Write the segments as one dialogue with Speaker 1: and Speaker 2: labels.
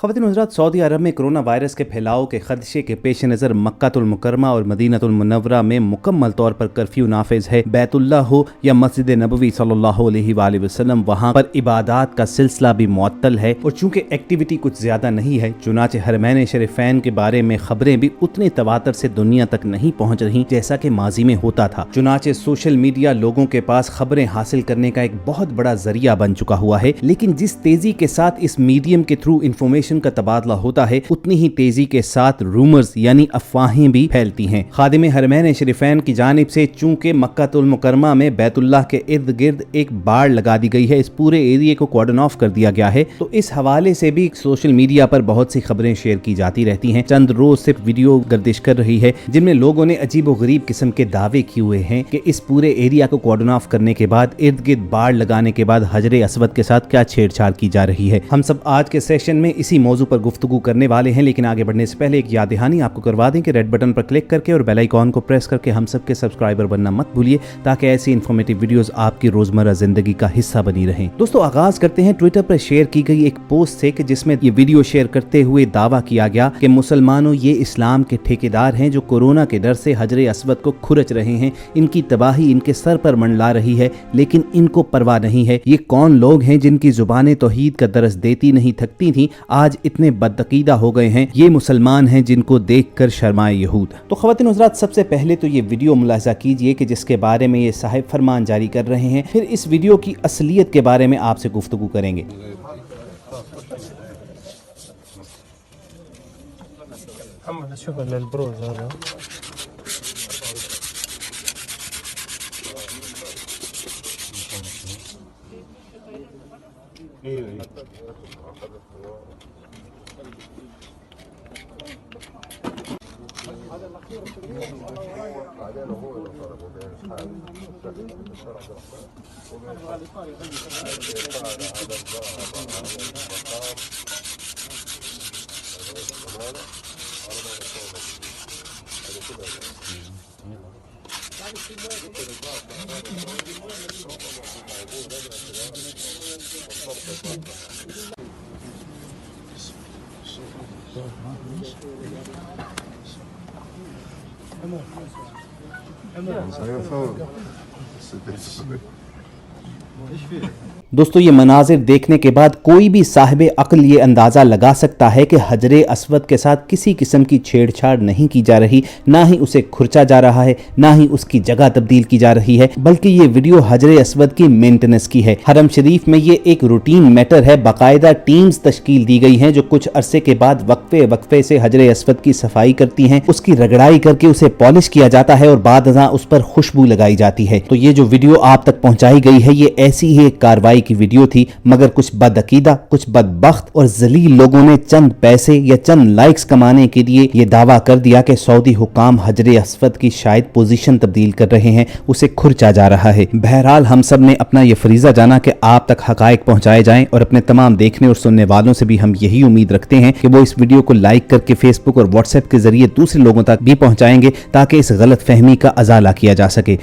Speaker 1: ख़वातीन हज़रात, सऊदी अरब में corona virus के फैलाव के खदशे के पेश नज़र मक्कातुल मुकर्रमा और मदीनतुल मुनव्वरा में मुकम्मल तौर पर कर्फ्यू नाफिज है। बैतुल्लाह हो या मस्जिद नबवी सल्लल्लाहु अलैहि वसल्लम, वहाँ पर इबादात का सिलसिला भी मुअत्तल है और चूँकि एक्टिविटी कुछ ज़्यादा नहीं है, चुनाचे हरमैन शरीफैन के बारे में खबरें भी उतने तवातर से दुनिया तक नहीं पहुँच रही जैसा कि माजी में होता था। चुनाचे सोशल मीडिया लोगों के पास खबरें हासिल करने का एक बहुत बड़ा जरिया बन चुका हुआ है, लेकिन जिस तेजी के साथ इस मीडियम के थ्रू इंफॉर्मेशन का तबादला होता है, उतनी ही तेजी के साथ रूमर्स यानी अफवाहें भी फैलती हैं। खादिम हरमैन शरीफैन की जानिब से चूंकि मक्कातुल मुकर्रमा में बैतुल्लाह के इर्द गिर्द एक बाड़ लगा दी गई है, इस पूरे एरिया को कॉर्डन ऑफ कर दिया गया है, तो इस हवाले से भी सोशल मीडिया पर बहुत सी खबरें शेयर की जाती रहती हैं। चंद रोज से वीडियो गर्दिश कर रही है जिनमें लोगों ने अजीब व गरीब किस्म के दावे किए हुए हैं कि इस पूरे एरिया को कॉर्डन ऑफ करने के बाद, इर्द गिर्द बाड़ लगाने के बाद हजरे अस्वद के साथ क्या छेड़छाड़ की जा रही है। हम सब आज के सेशन में इसी मौजू पर गुफ्तगू करने वाले हैं, लेकिन आगे बढ़ने से पहले एक याद दहानी आपको करवा दें कि रेड बटन पर क्लिक करके और बेल आइकॉन को प्रेस करके हम सब के सब्सक्राइबर बनना मत भूलिए, ताकि ऐसी इन्फॉर्मेटिव वीडियोस आपकी रोजमर्रा जिंदगी का हिस्सा बनी रहें। दोस्तों, आगाज करते हैं ट्विटर पर शेयर की गई एक पोस्ट से कि जिसमें ये वीडियो शेयर करते हुए दावा किया गया कि मुसलमानों, ये इस्लाम के ठेकेदार हैं जो कोरोना के डर से हजरे अस्वद को खुरच रहे हैं। इनकी तबाही इनके सर पर मंडला रही है, लेकिन इनको परवाह नहीं है। ये कौन लोग हैं जिनकी जुबानें तौहीद का दरस देती नहीं थकती थी, आज इतने बदअकीदा हो गए हैं। ये मुसलमान हैं जिनको देखकर शर्माए यहूद। तो ख़वातीन हज़रात, सबसे पहले तो ये वीडियो मुलाहिज़ा कीजिए कि जिसके बारे में ये साहिब फरमान जारी कर रहे हैं, फिर इस वीडियो की असलियत के बारे में आपसे गुफ्तगू करेंगे। दोस्तों, ये मनाजिर देखने के बाद कोई भी साहिब अक्ल ये अंदाज़ा लगा सकता है कि हजरे अस्वद के साथ किसी किस्म की छेड़छाड़ नहीं की जा रही, ना ही उसे खुरचा जा रहा है, ना ही उसकी जगह तब्दील की जा रही है, बल्कि ये वीडियो हजरे अस्वद की मेंटेनेंस की है। हरम शरीफ में ये एक रूटीन मैटर है। बाकायदा टीम्स तश्कील दी गई हैं जो कुछ अरसे के बाद वक्फे वक्फे से हजरे अस्वद की सफाई करती हैं, उसकी रगड़ाई करके उसे पॉलिश किया जाता है और बाद उस पर खुशबू लगाई जाती है। तो ये जो वीडियो आप तक पहुंचाई गई है, ये ऐसी ही एक कार्रवाई की वीडियो थी, मगर कुछ बदअकीदा, कुछ बदबख्त और जलील लोगों ने चंद पैसे या चंद लाइक्स कमाने के लिए ये दावा कर दिया कि सऊदी हुकाम हजरे अस्वद की शायद पोजीशन तब्दील कर रहे हैं, उसे खुरचा जा रहा है। बहरहाल, हम सब ने अपना ये फरीजा जाना कि आप तक हकायक पहुंचाए जाएं, और अपने तमाम देखने और सुनने वालों से भी हम यही उम्मीद रखते हैं कि वो इस वीडियो को लाइक करके फेसबुक और व्हाट्सएप के जरिए दूसरे लोगों तक भी पहुंचाएंगे, ताकि इस गलत फहमी का अजाला किया जा सके।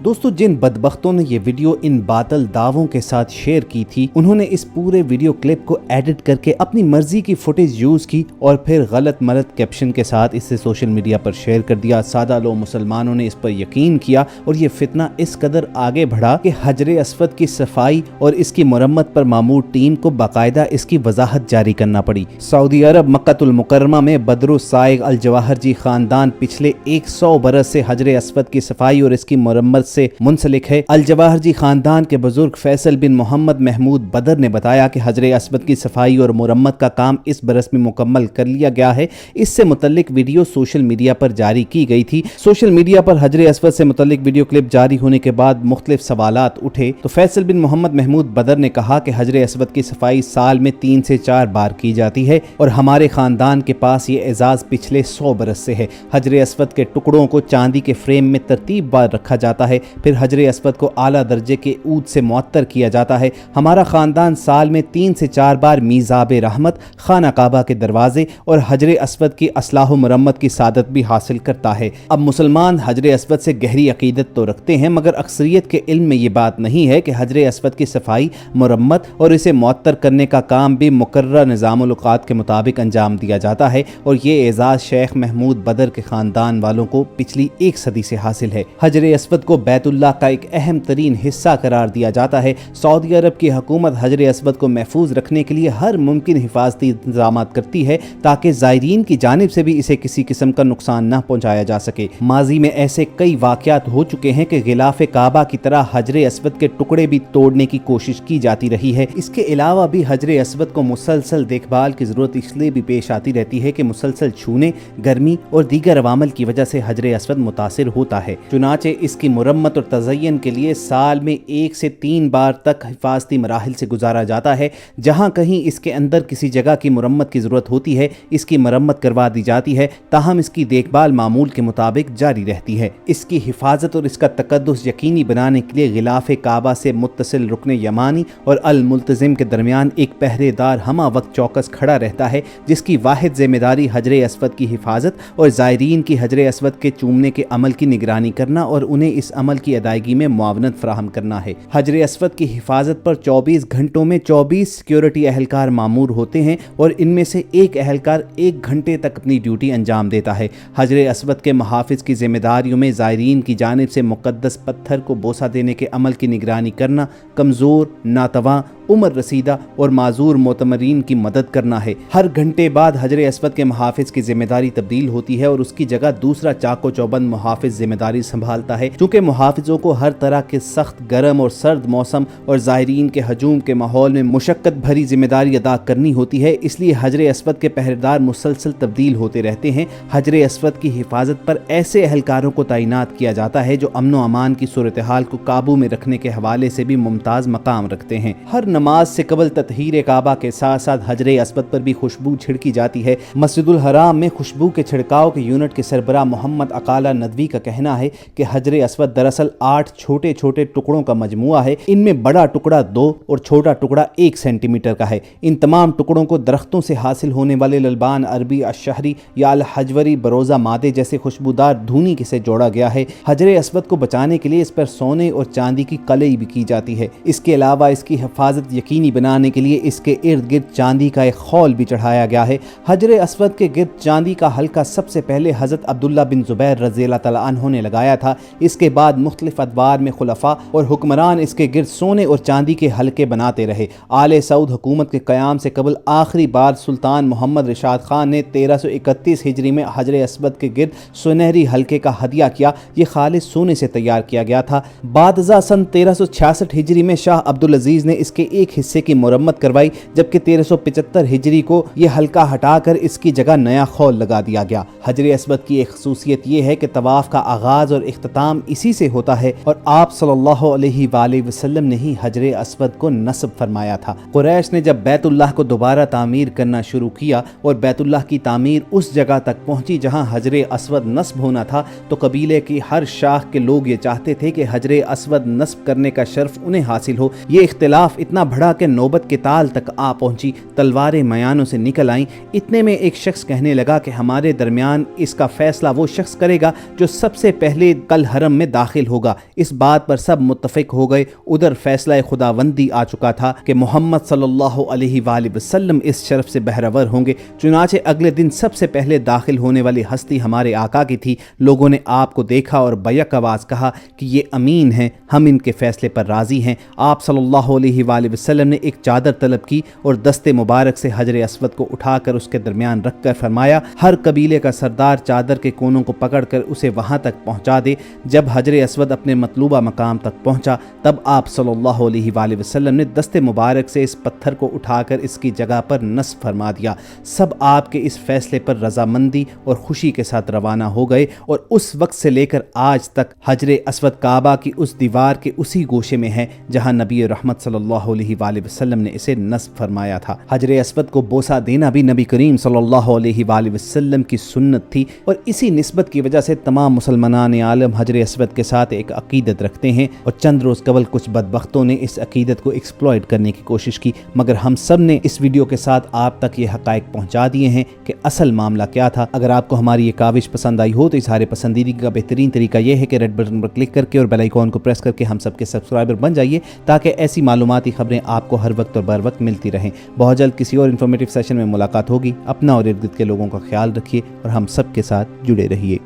Speaker 1: दोस्तों, जिन बदबख्तों ने ये वीडियो इन बातल दावों के साथ शेयर की थी, उन्होंने इस पूरे वीडियो क्लिप को एडिट करके अपनी मर्जी की फुटेज यूज की और फिर गलत मलत कैप्शन के साथ इसे सोशल मीडिया पर शेयर कर दिया। सादा लो मुसलमानों ने इस पर यकीन किया और ये फितना इस कदर आगे बढ़ा कि हजरे अस्वद की सफाई और इसकी मुरम्मत पर मामूर टीम को बाकायदा इसकी वजाहत जारी करना पड़ी। सऊदी अरब मक्कातुल मुकर्रमा में बदरुस साइग अल जवाहरजी खानदान पिछले 100 बरस से हजरे अस्वद की सफाई और इसकी मुरम्मत से मुंसलिक है। अल जवाहरजी खानदान के बुजुर्ग फैसल बिन मोहम्मद महमूद बदर ने बताया कि हजरे अस्वद की सफाई और मुरम्मत का काम इस बरस में मुकम्मल कर लिया गया है। इससे मुतल्लिक वीडियो सोशल मीडिया पर जारी की गई थी। सोशल मीडिया पर हजरे अस्वद से मुतल्लिक वीडियो क्लिप जारी होने के बाद मुख्तलिफ सवालात उठे, तो फैसल बिन मोहम्मद महमूद बदर ने कहा कि हजरे अस्वद की सफाई साल में 3 से 4 बार की जाती है और हमारे खानदान के पास ये एजाज पिछले 100 बरस से है। हजरे अस्वद के टुकड़ों को चांदी के फ्रेम में तरतीब बार रखा जाता है پھر حجر اسود کو اعلیٰ درجے کے عود سے معطر کیا جاتا ہے۔ ہمارا خاندان سال میں 3 سے 4 بار میزاب رحمت، خانہ کعبہ کے دروازے اور حجر اسود کی اصلاح و مرمت کی سعادت بھی حاصل کرتا ہے۔ اب مسلمان حجر اسود سے گہری عقیدت تو رکھتے ہیں، مگر اکثریت کے علم میں یہ بات نہیں ہے کہ حجر اسود کی صفائی، مرمت اور اسے معطر کرنے کا کام بھی مقررہ نظام الاوقات کے مطابق انجام دیا جاتا ہے، اور یہ اعزاز شیخ محمود بدر کے خاندان والوں کو پچھلی 1 صدی سے حاصل ہے۔ حجر اسود کو بیت اللہ کا ایک اہم ترین حصہ قرار دیا جاتا ہے۔ سعودی عرب کی حکومت حجر اسود کو محفوظ رکھنے کے لیے ہر ممکن حفاظتی انتظامات کرتی ہے تاکہ زائرین کی جانب سے بھی اسے کسی قسم کا نقصان نہ پہنچایا جا سکے۔ ماضی میں ایسے کئی واقعات ہو چکے ہیں کہ غلاف کعبہ کی طرح حجر اسود کے ٹکڑے بھی توڑنے کی کوشش کی جاتی رہی ہے۔ اس کے علاوہ بھی حجر اسود کو مسلسل دیکھ بھال کی ضرورت اس لیے بھی پیش آتی رہتی ہے کہ مسلسل چھونے، گرمی اور دیگر عوامل کی وجہ سے حجر اسود متاثر ہوتا ہے۔ چنانچہ اس کی مرمت اور تزئین کے لیے سال میں 1 سے 3 بار تک حفاظتی مراحل سے گزارا جاتا ہے۔ جہاں کہیں اس کے اندر کسی جگہ کی مرمت کی ضرورت ہوتی ہے، اس کی مرمت کروا دی جاتی ہے، تاہم اس کی دیکھ بھال معمول کے مطابق جاری رہتی ہے۔ اس کی حفاظت اور اس کا تقدس یقینی بنانے کے لیے غلاف کعبہ سے متصل رکن یمانی اور الملتزم کے درمیان ایک پہرے دار ہمہ وقت چوکس کھڑا رہتا ہے، جس کی واحد ذمہ داری حجر اسود کی حفاظت اور زائرین کی حجر اسود کے چومنے کے عمل کی نگرانی کرنا اور انہیں اس عمل کی ادائیگی میں معاونت فراہم کرنا ہے۔ حجر اسود کی حفاظت پر 24 گھنٹوں میں 24 سیکیورٹی اہلکار مامور ہوتے ہیں، اور ان میں سے ایک اہلکار 1 گھنٹے تک اپنی ڈیوٹی انجام دیتا ہے۔ حجر اسود کے محافظ کی ذمہ داریوں میں زائرین کی جانب سے مقدس پتھر کو بوسہ دینے کے عمل کی نگرانی کرنا، کمزور، ناتواں، عمر رسیدہ اور معذور معتمرین کی مدد کرنا ہے۔ ہر گھنٹے بعد حجر اسود کے محافظ کی ذمہ داری تبدیل ہوتی ہے اور اس کی جگہ دوسرا چاق و چوبند محافظ ذمہ داری سنبھالتا ہے۔ چونکہ محافظوں کو ہر طرح کے سخت، گرم اور سرد موسم اور زائرین کے ہجوم کے ماحول میں مشقت بھری ذمہ داری ادا کرنی ہوتی ہے، اس لیے حجر اسود کے پہرےدار مسلسل تبدیل ہوتے رہتے ہیں۔ حجر اسود کی حفاظت پر ایسے اہلکاروں کو تعینات کیا جاتا ہے جو امن و امان کی صورتحال کو قابو میں رکھنے کے حوالے سے بھی ممتاز مقام رکھتے ہیں۔ ہر نماز سے قبل تطہیر کعبہ کے ساتھ ساتھ حجر اسود پر بھی خوشبو چھڑکی جاتی ہے۔ مسجد الحرام میں خوشبو کے چھڑکاؤ کے یونٹ کے سربراہ محمد اقالہ ندوی کا کہنا ہے کہ حجر اسود دراصل 8 چھوٹے چھوٹے ٹکڑوں کا مجموعہ ہے۔ ان میں بڑا ٹکڑا 2 اور چھوٹا ٹکڑا 1 سینٹی میٹر کا ہے۔ ان تمام ٹکڑوں کو درختوں سے حاصل ہونے والے للبان عربی الشہری یا الحجوری بروزہ مادے جیسے خوشبودار دھونی سے جوڑا گیا ہے۔ حجر اسود کو بچانے کے لیے اس پر سونے اور چاندی کی قلعی بھی کی جاتی ہے۔ اس کے علاوہ اس کی حفاظت یقینی بنانے کے لیے اس کے ارد گرد چاندی کا ایک خول بھی چڑھایا گیا ہے۔ حجر اسود کے گرد چاندی کا حلقہ سب سے پہلے حضرت عبداللہ بن زبیر رضی اللہ تعالیٰ عنہ نے لگایا تھا۔ اس کے بعد مختلف ادوار میں خلفاء اور حکمران اس کے گرد سونے اور چاندی کے حلقے بناتے رہے۔ آل سعود حکومت کے قیام سے قبل آخری بار سلطان محمد رشاد خان نے 1331 ہجری میں حجر اسود کے گرد سنہری حلقے کا ہدیہ کیا۔ یہ خالص سونے سے تیار کیا گیا تھا۔ بعد ازاں سن 1366 ہجری میں شاہ عبدالعزیز نے اس کے ایک حصے کی مرمت کروائی، جبکہ 1375 ہجری کو یہ حلقہ ہٹا کر اس کی جگہ نیا خول لگا دیا گیا۔ حجر اسود کی ایک خصوصیت یہ ہے کہ طواف کا آغاز اور اختتام اسی سے ہوتا ہے، اور آپ صلی اللہ علیہ وآلہ وسلم نے ہی حجر اسود کو نصب فرمایا تھا۔ قریش نے جب بیت اللہ کو دوبارہ تعمیر کرنا شروع کیا اور بیت اللہ کی تعمیر اس جگہ تک پہنچی جہاں حجر اسود نصب ہونا تھا، تو قبیلے کی ہر شاخ کے لوگ یہ چاہتے تھے کہ حجر اسود نصب کرنے کا شرف انہیں حاصل ہو۔ یہ اختلاف اتنا بڑھا کہ نوبت کے تال تک آ پہنچی، تلواریں میانوں سے نکل آئیں۔ اتنے میں ایک شخص کہنے لگا کہ ہمارے درمیان اس کا فیصلہ وہ شخص کرے گا جو سب سے پہلے کل حرم میں داخل ہوگا۔ اس بات پر سب متفق ہو گئے۔ ادھر فیصلہ خداوندی آ چکا تھا کہ محمد صلی اللہ علیہ وآلہ وسلم اس شرف سے بہرور ہوں گے۔ چنانچہ اگلے دن سب سے پہلے داخل ہونے والی ہستی ہمارے آقا کی تھی۔ لوگوں نے آپ کو دیکھا اور بیک آواز کہا کہ یہ امین ہیں، ہم ان کے فیصلے پر راضی ہیں۔ آپ صلی اللہ علیہ وآلہ وسلم نے ایک چادر طلب کی اور دست مبارک سے حجر اسود کو اٹھا کر اس کے درمیان رکھ کر فرمایا، ہر قبیلے کا سردار چادر کے کونوں کو پکڑ کر اسے وہاں تک پہنچا دے۔ جب حجر اسود اپنے مطلوبہ مقام تک پہنچا، تب آپ صلی اللہ علیہ وآلہ وسلم نے دست مبارک سے اس پتھر کو اٹھا کر اس کی جگہ پر نصب فرما دیا۔ سب آپ کے اس فیصلے پر رضامندی اور خوشی کے ساتھ روانہ ہو گئے، اور اس وقت سے لے کر آج تک حجر اسود کعبہ کی اس دیوار کے اسی گوشے میں ہے जहां नबी रहमत सल्लल्लाहु अलैहि वसल्लम ने इसे नस्ब फरमाया था। हजर अस्वद को बोसा देना भी नबी करीम सल्लल्लाहु अलैहि वसल्लम की सुन्नत थी और इसी निस्बत की वजह से तमाम मुसलमान आलम हजर अस्वद के साथ एक अकीदत रखते हैं और चंद रोज़ कबल कुछ बदबख्तों ने इस अकीदत को एक्सप्लॉइट करने की कोशिश की, मगर हम सब ने इस वीडियो के साथ आप तक ये हक़ाइक़ पहुंचा दिए हैं कि असल मामला क्या था। अगर आपको हमारी ये काविश पसंद आई हो तो इज़हार पसंदीदगी का बेहतरीन तरीका यह है कि रेड बटन पर क्लिक करके और बेल आइकॉन को प्रेस करके हम सबके सब्सक्राइबर बन जाइए ताकि ऐसी मालूमाती खबरें आपको हर वक्त और बर वक्त मिलती रहें। बहुत जल्द किसी और इन्फॉर्मेटिव सेशन में मुलाकात होगी। अपना और इर्द गिर्द के लोगों का ख्याल रखिए और हम सब के साथ जुड़े रहिए।